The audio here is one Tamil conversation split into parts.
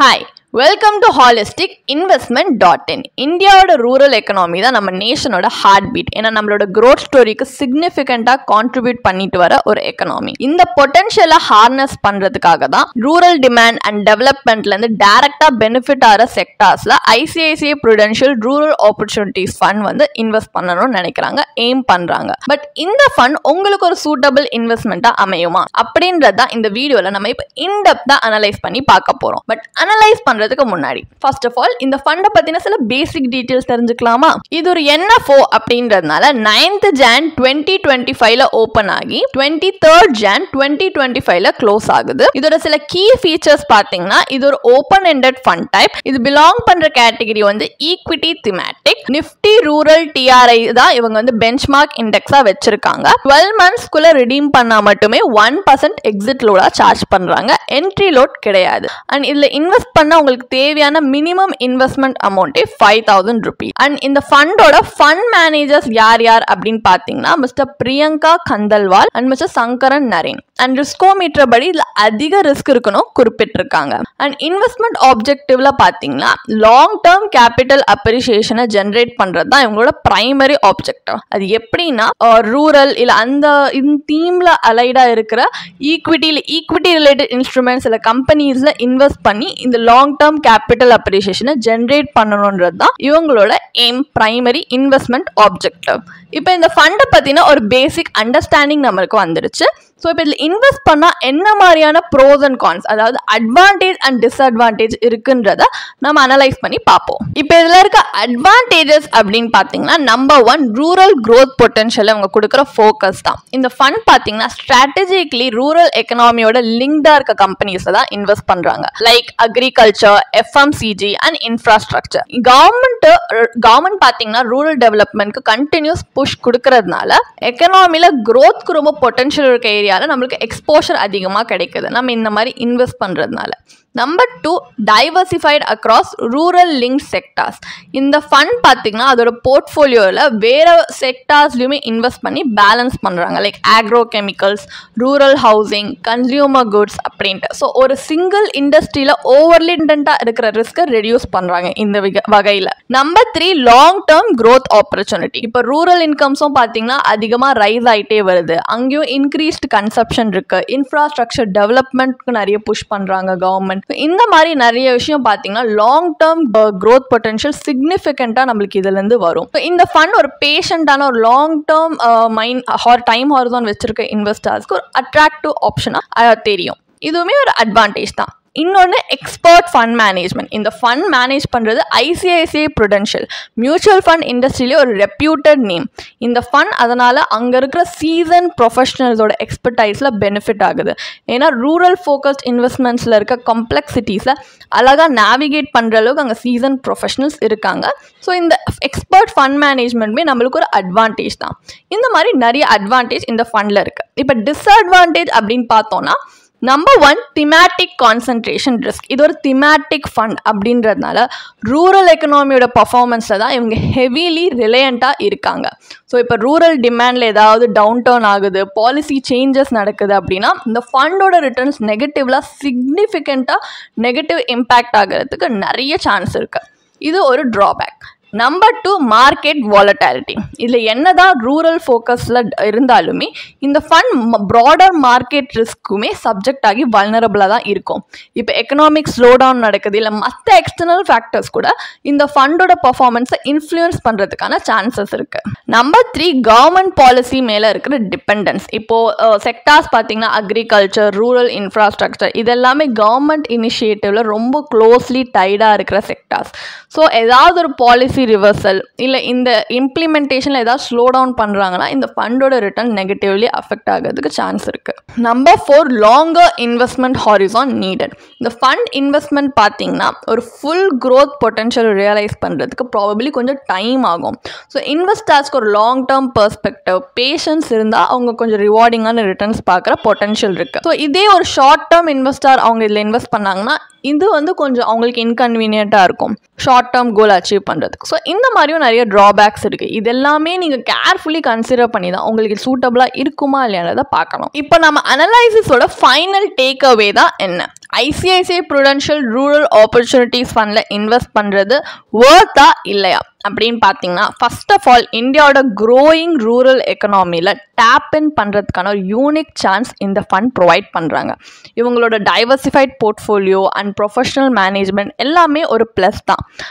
Hi, welcome to holisticinvestment.in. இந்தியாவோட ரூரல் எக்கனாமி தான் நம்ம நேஷனோட ஹார்ட் பீட். ஏன்னா நம்மளோட growth ஸ்டோரிக்கு சிக்னிஃபிகண்டாக கான்ட்ரிபியூட் பண்ணிட்டு வர ஒரு எக்கனாமி. இந்த பொட்டன்ஷியலை ஹார்னஸ் பண்ணுறதுக்காக தான் ரூரல் டிமாண்ட் அண்ட் டெவலப்மெண்ட்லேருந்து டைரக்டாக பெனிஃபிட் ஆகிற செக்டார்ஸில் ICICI Prudential rural opportunities fund வந்து இன்வெஸ்ட் பண்ணணும்னு நினைக்கிறாங்க, எய்ம் பண்ணுறாங்க. பட் இந்த ஃபண்ட் உங்களுக்கு ஒரு சூட்டபிள் இன்வெஸ்ட்மெண்ட்டாக அமையுமா அப்படின்றது தான் இந்த வீடியோவில் நம்ம இப்போ இன்டெப்த்தாக அனலைஸ் பண்ணி பார்க்க போகிறோம். பட் அனலைஸ் பண்ணுறதுக்கு முன்னாடி ஃபர்ஸ்ட் ஆஃப் ஆல் இந்த ஃபண்டை பற்றின சில பேசிக் டீட்டெயில்ஸ் தெரிஞ்சுக்கலாமா? இது ஒரு NFO அப்படின்றதுனால 9th Jan 2025 ஓப்பன் ஆகி 23rd Jan 2025 க்ளோஸ் ஆகுது. இதோட சில கீ ஃபீச்சர்ஸ் பார்த்தீங்கன்னா இது ஒரு ஓப்பன் எண்டட் ஃபண்ட் டைப். இது பிலாங் பண்ற கேட்டகரி வந்து equity thematic. Nifty rural TRI தான் இவங்க வந்து பெஞ்ச்மார்க் இண்டெக்ஸா வச்சிருக்காங்க. 12 monthsக்குள்ள ரிடீம் பண்ணா மட்டுமே 1% எக்ஸிட் லோடா சார்ஜ் பண்றாங்க. என்ட்ரி லோட் கிடையாது. அண்ட் இதுல இன்வெஸ்ட் பண்ண உங்களுக்கு தேவையான மினிமம் இன்வெஸ்ட்மெண்ட் அமௌண்ட்டே 5000 rupees. அண்ட் இந்த ஃபண்டோட ஃபண்ட் மேனேஜர்ஸ் யார் யார் அப்படின்னு பார்த்தீங்கன்னா mister Priyanka Khandelwal and mister Sankaran Naren. And riskometer படி இதுல அதிக ரிஸ்க் இருக்கணும் குறிப்பிட்டிருக்காங்க. அண்ட் இன்வெஸ்ட்மெண்ட் ஆப்ஜெக்டிவ்ல பார்த்தீங்கன்னா லாங் டேர்ம் கேபிட்டல் அப்ரிசியேஷனை ஜென்ரேட் பண்றது தான் இவங்களோட பிரைமரி ஆப்ஜெக்டிவ். அது எப்படின்னா ரூரல் இல்ல அந்த தீம்ல அலைடா இருக்கிற ஈக்விட்டி ரிலேட்டட் இன்ஸ்ட்ருமெண்ட்ஸ் இல்ல கம்பெனிஸ்ல இன்வெஸ்ட் பண்ணி இந்த லாங் டேர்ம் கேபிட்டல் அப்ரிசியேஷனை ஜென்ரேட் பண்ணணும்ன்றது தான் இவங்களோட எய்ம், பிரைமரி இன்வெஸ்ட்மெண்ட் ஆப்ஜெக்டிவ். இப்போ இந்த ஃபண்டை பத்தின ஒரு பேசிக் அண்டர்ஸ்டாண்டிங் நம்மளுக்கு வந்துருச்சு. ஸோ இப்போ இதில் இன்வெஸ்ட் பண்ணால் என்ன மாதிரியான ப்ரோஸ் அண்ட் கான்ஸ், அதாவது அட்வான்டேஜ் அண்ட் டிஸ்அட்வான்டேஜ் இருக்குன்றத நம்ம அனலைஸ் பண்ணி பார்ப்போம். இப்போ இதில் இருக்க அட்வான்டேஜஸ் அப்படின்னு பார்த்தீங்கன்னா நம்பர் 1 ரூரல் க்ரோத் பொட்டன்ஷியல் அவங்க கொடுக்குற ஃபோக்கஸ் தான். இந்த ஃபண்ட் பார்த்தீங்கன்னா ஸ்ட்ராட்டஜிக்கலி ரூரல் எக்கனாமியோட லிங்க்டாக இருக்க கம்பெனிஸை தான் இன்வெஸ்ட் பண்ணுறாங்க. Like agriculture, FMCG and infrastructure. Government பார்த்தீங்கன்னா ரூரல் டெவலப்மெண்ட்க்கு கண்டினியூஸ் புஷ் கொடுக்கறதுனால எக்கனாமியில் க்ரோத்க்கு ரொம்ப பொட்டன்ஷியல் இருக்க ஏரியா நம்மளுக்கு எக்ஸ்போஷர் அதிகமாக கிடைக்குது நம்ம இந்த மாதிரி இன்வெஸ்ட் பண்றதுனால. Number 2 diversified across rural link sectors. இந்த ஃபண்ட் பார்த்தீங்கன்னா அதோட போர்ட்ஃபோலியோவில் வேற செக்டார்ஸ்லையுமே இன்வெஸ்ட் பண்ணி பேலன்ஸ் பண்ணுறாங்க. Like agro chemicals, rural housing, consumer goods அப்படின்ட்டு. ஸோ ஒரு சிங்கிள் இண்டஸ்ட்ரியில் ஓவர்லி இன்டென்ட்டாக இருக்கிற ரிஸ்க்கை ரெடியூஸ் பண்ணுறாங்க இந்த வகையில். Number 3 long term growth opportunity. இப்போ ரூரல் இன்கம்ஸும் பார்த்தீங்கன்னா அதிகமாக ரைஸ் ஆகிட்டே வருது. அங்கேயும் இன்க்ரீஸ்டு கன்சப்ஷன் இருக்கு. இன்ஃப்ராஸ்ட்ரக்சர் டெவலப்மெண்ட்க்கு நிறைய புஷ் பண்ணுறாங்க கவர்மெண்ட். இந்த மாதிரி நிறைய விஷயம் பார்த்தீங்கன்னா லாங் டேர்ம் க்ரோத் பொட்டன்ஷியல் சிக்னிஃபிகண்டாக நம்மளுக்கு இதுலேருந்து வரும். இந்த ஃபண்ட் ஒரு பேஷண்டான ஒரு லாங் டேர்ம் டைம் ஹாரிசான் வச்சிருக்க இன்வெஸ்டர்ஸ்க்கு ஒரு அட்ராக்டிவ் ஆப்ஷனாக தெரியும். இதுவுமே ஒரு அட்வான்டேஜ் தான். இன்னொன்று எக்ஸ்பர்ட் ஃபண்ட் மேனேஜ்மெண்ட். இந்த ஃபண்ட் மேனேஜ் பண்ணுறது ஐசிஐசிஐ ப்ரூடென்ஷியல் மியூச்சுவல் ஃபண்ட் இண்டஸ்ட்ரியிலே ஒரு ரெப்யூட்டட் நேம். இந்த ஃபண்ட் அதனால் அங்கே இருக்கிற சீசன் ப்ரொஃபஷனல்ஸோட எக்ஸ்பர்டைஸில் பெனிஃபிட் ஆகுது. ஏன்னா ரூரல் ஃபோக்கஸ்ட் இன்வெஸ்ட்மெண்ட்ஸில் இருக்க காம்ப்ளெக்சிட்டிஸை அழகாக நேவிகேட் பண்ணுற அளவுக்கு அங்கே சீசன் ப்ரொஃபஷனல்ஸ் இருக்காங்க. ஸோ இந்த எக்ஸ்பர்ட் ஃபண்ட் மேனேஜ்மெண்ட்மே நம்மளுக்கு ஒரு அட்வான்டேஜ் தான். இந்த மாதிரி நிறைய அட்வான்டேஜ் இந்த ஃபண்டில் இருக்குது. இப்போ டிஸ்அட்வான்டேஜ் அப்படின்னு பார்த்தோன்னா நம்பர் 1 திமேட்டிக் கான்சன்ட்ரேஷன் ரிஸ்க். இது ஒரு திமேட்டிக் ஃபண்ட் அப்படின்றதுனால ரூரல் எக்கனாமியோட பர்ஃபார்மன்ஸில் தான் இவங்க ஹெவிலி ரிலையண்ட்டாக இருக்காங்க. ஸோ இப்போ ரூரல் டிமாண்டில் ஏதாவது டவுன் டர்ன் ஆகுது, பாலிசி சேஞ்சஸ் நடக்குது அப்படின்னா இந்த ஃபண்டோட ரிட்டர்ன்ஸ் நெகட்டிவ்லாம் சிக்னிஃபிகண்ட்டாக நெகட்டிவ் இம்பேக்ட் ஆகிறதுக்கு நிறைய சான்ஸ் இருக்குது. இது ஒரு ட்ராபேக். Number 2 market volatility. இதில் என்னதான் ரூரல் ஃபோக்கஸில் இருந்தாலுமே இந்த ஃபண்ட் ப்ராடர் மார்க்கெட் ரிஸ்க்குமே சப்ஜெக்ட் ஆகி வல்னரபிளாக தான் இருக்கும். இப்போ எக்கனாமிக் ஸ்லோ டவுன் நடக்குது இல்லை மற்ற எக்ஸ்டர்னல் ஃபேக்டர்ஸ் கூட இந்த ஃபண்டோட பர்ஃபார்மன்ஸை இன்ஃப்ளூயன்ஸ் பண்ணுறதுக்கான சான்சஸ் இருக்குது. நம்பர் 3 கவர்மெண்ட் பாலிசி மேலே இருக்கிற டிபெண்டன்ஸ். இப்போது செக்டார்ஸ் பார்த்தீங்கன்னா அக்ரிகல்ச்சர், ரூரல் இன்ஃப்ராஸ்ட்ரக்சர் இதெல்லாமே கவர்மெண்ட் இனிஷியேட்டிவ்ல ரொம்ப க்ளோஸ்லி டைடாக இருக்கிற செக்டார்ஸ். ஸோ ஏதாவது ஒரு பாலிசி ரிவர்சல் இல்லை இந்த இம்ப்ளிமெண்டேஷனில் ஏதாவது ஸ்லோ டவுன் பண்ணுறாங்கன்னா இந்த ஃபண்டோட ரிட்டர்ன் நெகட்டிவ்லி அஃபெக்ட் ஆகிறதுக்கு சான்ஸ் இருக்குது. Number 4 longer investment horizon needed. இந்த ஃபண்ட் இன்வெஸ்ட்மெண்ட் பார்த்தீங்கன்னா ஒரு ஃபுல் க்ரோத் பொட்டன்ஷியல் ரியலைஸ் பண்ணுறதுக்கு ப்ராபபிளி கொஞ்சம் டைம் ஆகும். ஸோ இன்வெஸ்டர்ஸ்க்கு ஒரு லாங் டேர்ம் பெர்ஸ்பெக்டிவ், பேஷன்ஸ் இருந்தால் அவங்க கொஞ்சம் ரிவார்டிங்கான ரிட்டர்ன்ஸ் பார்க்குற பொட்டன்ஷியல் இருக்குது. ஸோ இதே ஒரு ஷார்ட் டேர்ம் இன்வெஸ்டர் அவங்க இதில் இன்வெஸ்ட் பண்ணாங்கன்னா இது வந்து கொஞ்சம் அவங்களுக்கு இன்கன்வீனியண்ட்டாக இருக்கும் ஷார்ட் டேர்ம் கோல் அச்சீவ் பண்ணுறதுக்கு. ஸோ இந்த மாதிரியும் நிறைய ட்ராபேக்ஸ் இருக்குது. இது எல்லாமே நீங்கள் கேர்ஃபுல்லி கன்சிடர் பண்ணி தான் உங்களுக்கு சூட்டபிளாக இருக்குமா இல்லையான்றதை பார்க்கணும். இப்போ நம்ம அனலைசிஸோட ஃபைனல் டேக் அவே தான் என்ன? ஐசிஐசிஐ ப்ரூடென்ஷியல் ரூரல் ஆப்பர்ச்சுனிட்டிஸ் ஃபண்டில் இன்வெஸ்ட் பண்ணுறது வர்த்தா இல்லையா அப்படின்னு பார்த்தீங்கன்னா, ஃபர்ஸ்ட் ஆஃப் ஆல் இந்தியாவோட க்ரோயிங் ரூரல் எக்கனாமியில் டேப் இன் பண்ணுறதுக்கான ஒரு யூனிக் சான்ஸ் இந்த ஃபண்ட் ப்ரொவைட் பண்ணுறாங்க. இவங்களோட diversified portfolio and professional management எல்லாமே ஒரு ப்ளஸ் தான்.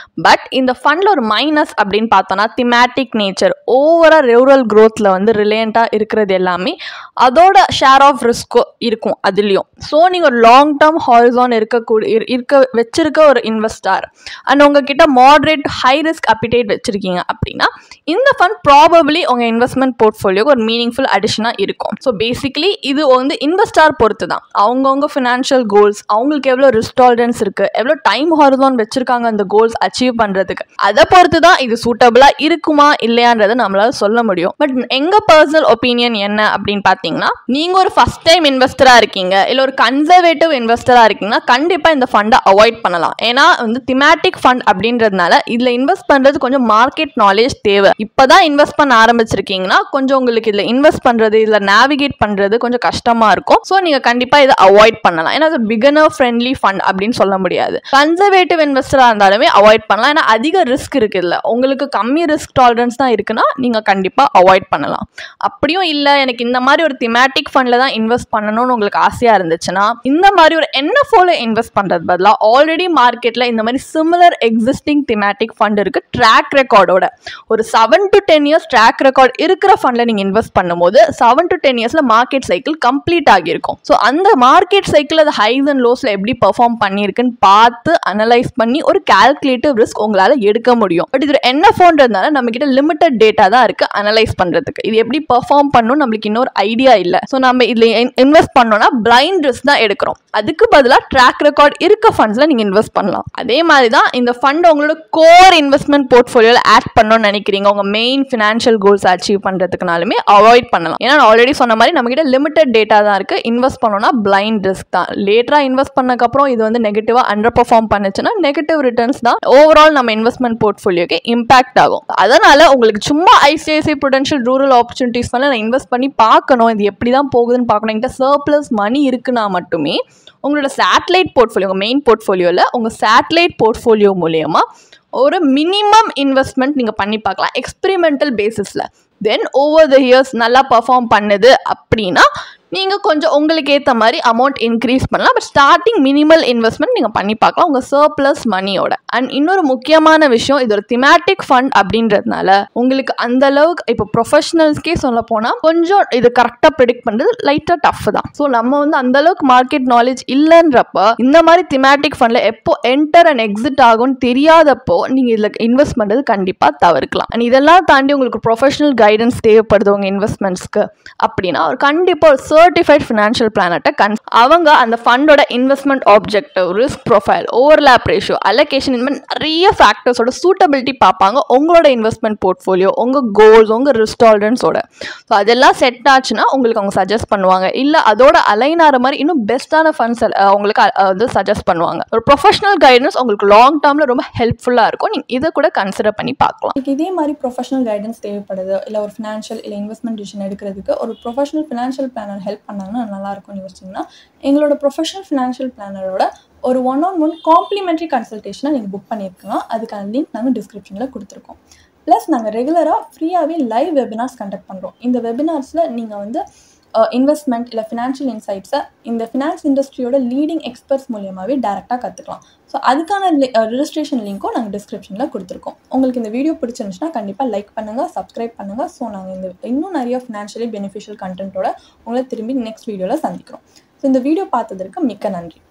பட் இந்த ஃபண்டில் ஒரு மைனஸ் அப்படின்னு பார்த்தோன்னா, திமேட்டிக் நேச்சர் ஓவராக ரூரல் க்ரோத்தில் வந்து ரிலேயண்ட்டாக இருக்கிறது எல்லாமே அதோட ஷேர் ஆஃப் ரிஸ்க்கும் இருக்கும் அதுலேயும். ஸோ நீங்கள் ஒரு லாங் டேர்ம் ஹாரிசான் வச்சிருக்க ஒரு இன்வெஸ்டர் அண்ட் உங்ககிட்ட மாடரேட் ஹை ரிஸ்க் அப்பிடேட் வச்சிருக்கீங்க அப்படின்னா இந்த ஃபண்ட் ப்ராபபிளி உங்கள் இன்வெஸ்ட்மெண்ட் போர்ட்ஃபோலியோக்கு ஒரு மீனிங்ஃபுல் அடிஷனாக இருக்கும். ஸோ பேசிக்கலி இது வந்து இன்வெஸ்டார் பொறுத்து தான். அவங்கவுங்க ஃபினான்ஷியல் கோல்ஸ், அவங்களுக்கு எவ்வளோ ரிஸ்க் டாலரன்ஸ் இருக்குது, எவ்வளோ டைம் ஹாரிசான் வச்சிருக்காங்க அந்த கோல்ஸ் அச்சீவ் பண்ணுறதுக்கு, அதை பொறுத்து தான் இது சூட்டபிளாக இருக்குமா இல்லையான்றதை நம்மளால சொல்ல முடியும். பட் எங்கள் பர்சனல் ஒப்பீனியன் என்ன அப்படின்னு பார்த்தீங்கன்னா, நீங்கள் ஒரு ஃபர்ஸ்ட் டைம் இன்வெஸ்டராக இருக்கீங்க இல்லை ஒரு கன்சர்வேட்டிவ் இன்வெஸ்டராக இருக்கீங்கன்னா கண்டிப்பாக இந்த ஃபண்டை அவாய்ட் பண்ணலாம். ஏன்னா வந்து திமேட்டிக் ஃபண்ட் அப்படின்றதுனால இதில் இன்வெஸ்ட் பண்ணுறது கொஞ்சம் மார்க்கெட் நாலேஜ் தேவை. இப்போதான் இன்வெஸ்ட் பண்ண ஆரம்பிச்சிருக்கீங்கன்னா கொஞ்சம் உங்களுக்கு இதில் இன்வெஸ்ட் பண்ணுறது, இதில் நேவிகேட் பண்ணுறது கொஞ்சம் கஷ்டமாக இருக்கும். ஸோ நீங்கள் கண்டிப்பாக இதை அவாய்ட் பண்ணலாம். ஏன்னா அது பிகினர் ஃப்ரெண்ட்லி ஃபண்ட் அப்படின்னு சொல்ல முடியாது. கன்சர்வேட்டிவ் இன்வெஸ்டராக இருந்தாலுமே அவாய்ட் பண்ணலாம். ஏன்னா அதிக ரிஸ்க் இருக்குது. இல்லை உங்களுக்கு கம்மி ரிஸ்க் டாலரன்ஸ் தான் இருக்குன்னா நீங்கள் கண்டிப்பாக அவாய்ட் பண்ணலாம். அப்படியும் இல்லை எனக்கு இந்த மாதிரி ஒரு திமேட்டிக் ஃபண்டில் தான் இன்வெஸ்ட் பண்ணணும்னு உங்களுக்கு ஆசையாக இருந்துச்சுன்னா இந்த மாதிரி ஒரு என்எஃப்ஓல இன்வெஸ்ட் பண்ணுறது பதிலாக ஆல்ரெடி மார்க்கெட்டில் இந்த மாதிரி சிமிலர் எக்ஸிஸ்டிங் திமேட்டிக் ஃபண்ட் இருக்குது. ட்ராக் ரெக்கார்டோட ஒரு 7 to 10 இயர்ஸ் ட்ராக் ரெக்கார்ட் இருக்கிற ஃபண்டில் நீங்கள் இன்வெஸ்ட் பண்ணும்போது 7 to 10 இயர்ஸில் மார்க்கெட் சைக்கிள் கம்ப்ளீட் ஆகியிருக்கும். ஸோ அந்த மார்க்கெட் சைக்கிள் அது ஹைஸ் அண்ட் லோஸில் எப்படி பெர்ஃபார்ம் பண்ணியிருக்குன்னு பார்த்து அனலைஸ் பண்ணி ஒரு கால்குலேட்டிவ் ரிஸ்க் உங்களால் எடுக்க முடியும். பட் இது என்எஃப்ஓன்றதுனால நம்மக்கிட்ட லிமிட்டட் டேட்டா தான் இருக்குது அனலைஸ் பண்ணுறதுக்கு. இது எப்படி பெர்ஃபார்ம் பண்ணணும் நம்மளுக்கு இன்னொரு ஐடியா இல்லை. ஸோ நம்ம இதில் இன்வெஸ்ட் பண்ணோம்னா பிளைண்ட் ரிஸ்க் தான் எடுக்கிறோம். அதுக்கு பதிலாக ட்ராக் ரெக்கார்ட் இருக்க ஃபண்ட்ஸில் நீங்கள் இன்வெஸ்ட் பண்ணலாம். அதே மாதிரி தான் இந்த ஃபண்ட் உங்களோட கோர் இன்வெஸ்ட்மெண்ட் போர்ட்ஃபோலியோவில் ஆட் பண்ணணும்னு நினைக்கிறீங்க, உங்கள் மெயின் ஃபினான்ஷியல் கோல்ஸ் அச்சீவ் பண்ணுறதுக்குனாலுமே அவாய்ட் பண்ணலாம். ஏன்னா நான் ஆல்ரெடி சொன்ன மாதிரி நம்மகிட்ட லிமிட்டட் டேட்டா தான் இருக்குது. இன்வெஸ்ட் பண்ணோம்னா பிளைண்ட் ரிஸ்க் தான். லேட்டராக இன்வெஸ்ட் பண்ணக்கப்புறம் இது வந்து நெகட்டிவாக அண்டர் பெர்ஃபார்ம் பண்ணுச்சுன்னா நெகட்டிவ் ரிட்டர்ன்ஸ் தான் ஓவரால் நம்ம இன்வெஸ்ட்மெண்ட் போர்ட்ஃபோலியோக்கு இம்பாக்ட் ஆகும். அதனால உங்களுக்கு சும்மா ஐசிஐசிஐ ப்ரூடென்ஷியல் ரூரல் ஆப்பர்ச்சுனிட்டிஸ் நான் இன்வெஸ்ட் பண்ணி பார்க்கணும், இது எப்படி தான் போகுதுன்னு பார்க்கணும், என்கிட்ட சர்ப்ளஸ் மணி இருக்குன்னா மட்டுமே உங்களோட சேட்டலைட் போர்ட்ஃபோலியோ, உங்கள் மெயின் போர்ட்ஃபோலியோவில் உங்கள் சேட்டலைட் போர்ட்ஃபோலியோ மூலயமா ஒரு மினிமம் இன்வெஸ்ட்மெண்ட் நீங்கள் பண்ணி பார்க்கலாம் எக்ஸ்பெரிமெண்டல் பேசிஸில். தென் ஓவர் த இயர்ஸ் நல்லா பர்ஃபார்ம் பண்ணுது அப்படின்னா நீங்கள் கொஞ்சம் உங்களுக்கு ஏற்ற மாதிரி அமௌண்ட் இன்க்ரீஸ் பண்ணலாம். பட் ஸ்டார்டிங் மினிமல் இன்வெஸ்ட்மெண்ட் நீங்கள் பண்ணி பார்க்கலாம் உங்கள் சர்ப்ளஸ் மணியோட. அண்ட் இன்னொரு முக்கியமான விஷயம், இது ஒரு திமேட்டிக் ஃபண்ட் அப்படின்றதுனால உங்களுக்கு அந்த அளவுக்கு இப்போ ப்ரொஃபஷனல்ஸ்க்கே சொல்ல போனால் கொஞ்சம் இது கரெக்டாக ப்ரெடிக்ட் பண்ணுறது லைட்டாக டஃப் தான். ஸோ நம்ம வந்து அந்த அளவுக்கு மார்க்கெட் நாலேஜ் இல்லைன்றப்ப இந்த மாதிரி திமேட்டிக் ஃபண்டில் எப்போ என்டர் அண்ட் எக்ஸிட் ஆகும்னு தெரியாதப்போ நீங்கள் இதில் இன்வெஸ்ட் பண்ணுறது கண்டிப்பாக தவிர்க்கலாம். அண்ட் இதெல்லாம் தாண்டி உங்களுக்கு ப்ரொஃபஷனல் கைடன்ஸ் தேவைப்படுது உங்கள் இன்வெஸ்ட்மெண்ட்ஸ்க்கு அப்படின்னா ஒரு கண்டிப்பாக ஒரு சர்டிஃபைட் ஃபினான்ஷியல் பிளானர்ட்ட அவங்க அந்த ஃபண்டோட investment objective, risk profile, overlap ratio, allocation, இந்த மாதிரி நிறைய ஃபேக்டர்ஸோட சூட்டபிலிட்டி பார்ப்பாங்க உங்களோட இன்வெஸ்ட்மெண்ட் போர்ட்ஃபோலியோ, உங்கள் கோல்ஸ், உங்கள் ரிஸ்க் டாலரன்ஸோட. ஸோ அதெல்லாம் செட் ஆச்சுன்னா உங்களுக்கு அவங்க சஜஸ்ட் பண்ணுவாங்க. இல்லை அதோட அலைன் ஆகிற மாதிரி இன்னும் பெஸ்ட்டான ஃபண்ட்ஸ் அவங்களுக்கு வந்து சஜஸ்ட் பண்ணுவாங்க. ஒரு ப்ரொஃபஷனல் கைடன்ஸ் உங்களுக்கு லாங் டேர்மில் ரொம்ப ஹெல்ப்ஃபுல்லாக இருக்கும். நீங்கள் இதை கூட கன்சிடர் பண்ணி பார்க்கலாம். இதே மாதிரி ப்ரொஃபஷனல் கைடன்ஸ் தேவைப்படுது, இல்லை ஒரு ஃபினான்ஷியல் இல்லை இன்வெஸ்ட்மெண்ட் டிசிஷன் எடுக்கிறதுக்கு ஒரு ப்ரொஃபஷனல் ஃபினான்ஷியல் பிளானர் ஹெல்ப் பண்ணாங்கன்னா நல்லாயிருக்கும்னு யோசிச்சிங்கன்னா எங்களோட ப்ரொஃபஷனல் ஃபினான்ஷியல் பிளானரோட ஒரு 1-on-1 காம்ப்ளிமெண்ட்ரி கன்சல்டேஷனை நீங்கள் புக் பண்ணியிருக்கலாம். அதுக்கான லிங்க் நாங்கள் டிஸ்கிரிப்ஷனில் கொடுத்துருக்கோம். ப்ளஸ் நாங்கள் ரெகுலராக ஃப்ரீயாகவே லைவ் வெபினார்ஸ் கண்டக்ட் பண்ணுறோம். இந்த வெபினார்ஸில் நீங்கள் வந்து இன்வெஸ்ட்மெண்ட் இல்லை ஃபினான்ஷியல் இன்சைட்ஸை இந்த ஃபினான்ஸ் இண்டஸ்ட்ரியோட லீடிங் எக்ஸ்பர்ட்ஸ் மூலியமாகவே டேரெக்டாக கற்றுக்கலாம். ஸோ அதுக்கான ரிஜிஸ்ட்ரேஷன் லிங்க்கும் நாங்கள் டிஸ்கிரிப்ஷனில் கொடுத்துருக்கோம். உங்களுக்கு இந்த வீடியோ பிடிச்சிருந்துச்சுன்னா கண்டிப்பாக லைக் பண்ணுங்கள், சப்ஸ்கிரைப் பண்ணுங்கள். ஸோ நாங்கள் இன்னும் நிறைய ஃபினான்ஷியலி பெனிஃபிஷியல் கண்டென்ட்டோட உங்களை திரும்பி நெக்ஸ்ட் வீடியோவில் சந்திக்கிறோம். ஸோ இந்த வீடியோ பார்த்ததற்கு மிக்க நன்றி.